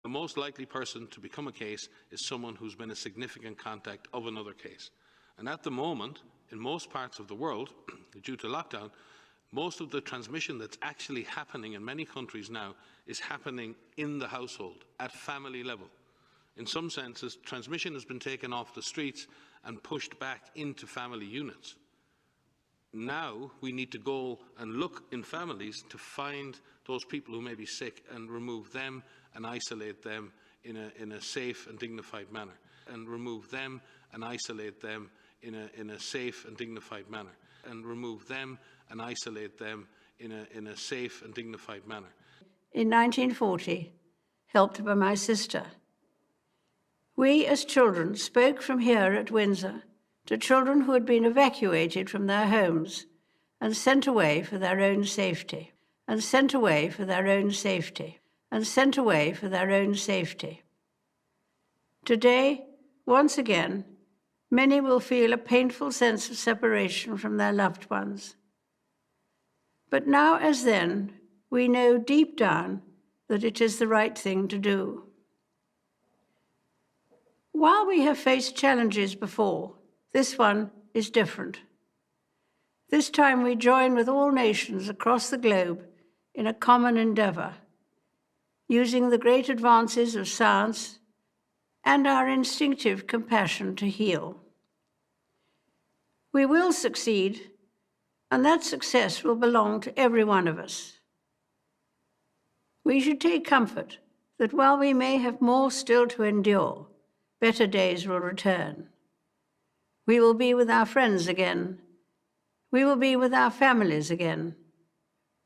The most likely person to become a case is someone who's been a significant contact of another case. And at the moment, in most parts of the world, due to lockdown, most of the transmission that's actually happening in many countries now is happening in the household, at family level. In some senses, transmission has been taken off the streets and pushed back into family units. Now we need to go and look in families to find those people who may be sick and remove them and isolate them in a safe and dignified manner. And remove them and isolate them in a safe and dignified manner. And remove them and isolate them in a safe and dignified manner. In 1940, helped by my sister, we as children spoke from here at Windsor to children who had been evacuated from their homes and sent away for their own safety, and sent away for their own safety, and sent away for their own safety. Today, once again, many will feel a painful sense of separation from their loved ones. But now as then, we know deep down that it is the right thing to do. While we have faced challenges before, this one is different. This time we join with all nations across the globe in a common endeavor, using the great advances of science and our instinctive compassion to heal. We will succeed, and that success will belong to every one of us. We should take comfort that while we may have more still to endure, better days will return. We will be with our friends again. We will be with our families again.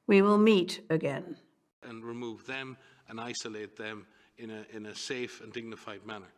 We will meet again. And remove them and isolate them in a safe and dignified manner.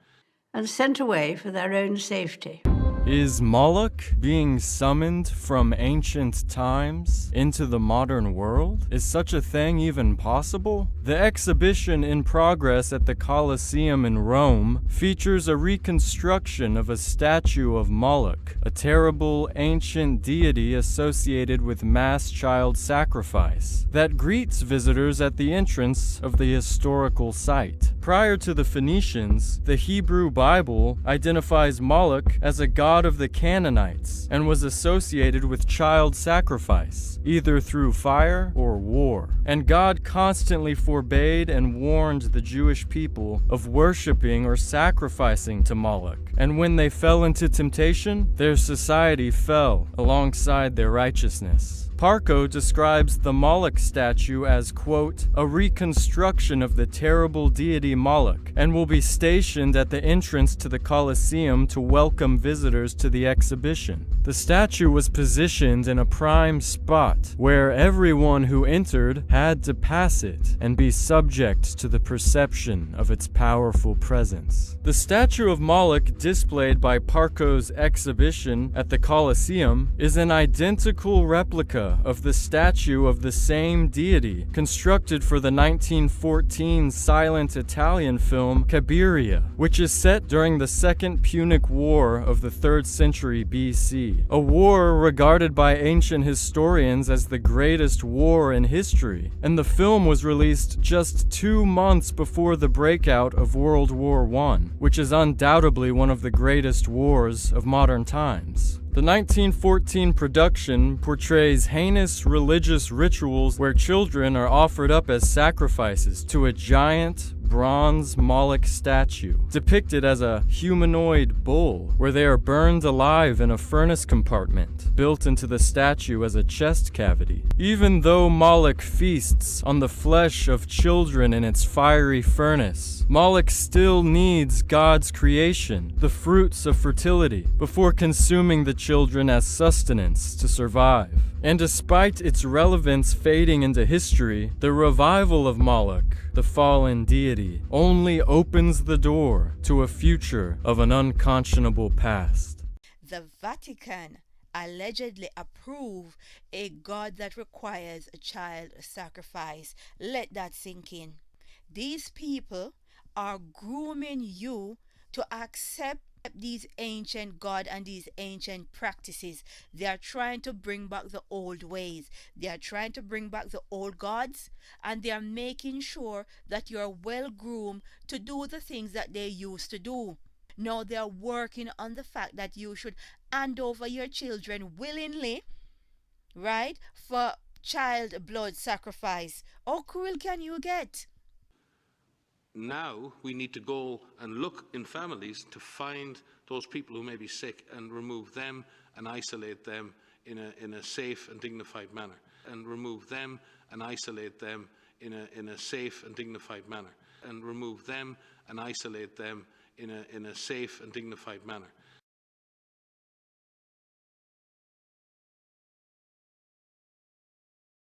And sent away for their own safety. Is Moloch being summoned from ancient times into the modern world? Is such a thing even possible? The exhibition in progress at the Colosseum in Rome features a reconstruction of a statue of Moloch, a terrible ancient deity associated with mass child sacrifice, that greets visitors at the entrance of the historical site. Prior to the Phoenicians, the Hebrew Bible identifies Moloch as a god of the Canaanites and was associated with child sacrifice, either through fire or war. And God constantly forbade and warned the Jewish people of worshiping or sacrificing to Moloch. And when they fell into temptation, their society fell alongside their righteousness. Parco describes the Moloch statue as, quote, a reconstruction of the terrible deity Moloch, and will be stationed at the entrance to the Colosseum to welcome visitors to the exhibition. The statue was positioned in a prime spot where everyone who entered had to pass it and be subject to the perception of its powerful presence. The statue of Moloch displayed by Parco's exhibition at the Colosseum is an identical replica of the statue of the same deity constructed for the 1914 silent Italian film Cabiria, which is set during the Second Punic War of the 3rd century BC, a war regarded by ancient historians as the greatest war in history, and the film was released just 2 months before the breakout of World War I, which is undoubtedly one of the greatest wars of modern times. The 1914 production portrays heinous religious rituals where children are offered up as sacrifices to a giant bronze Moloch statue, depicted as a humanoid bull, where they are burned alive in a furnace compartment, built into the statue as a chest cavity. Even though Moloch feasts on the flesh of children in its fiery furnace, Moloch still needs God's creation, the fruits of fertility, before consuming the children as sustenance to survive. And despite its relevance fading into history, the revival of Moloch, the fallen deity, only opens the door to a future of an unconscionable past. The Vatican allegedly approve a God that requires a child sacrifice. Let that sink in. These people are grooming you to accept these ancient God and these ancient practices. They are trying to bring back the old ways. They are trying to bring back the old gods, and they are making sure that you are well groomed to do the things that they used to do. Now they are working on the fact that you should hand over your children willingly, right, for child blood sacrifice. How cruel can you get? Now we need to go and look in families to find those people who may be sick and remove them and isolate them in a safe and dignified manner. And remove them and isolate them in a safe and dignified manner. And remove them and isolate them in a safe and dignified manner.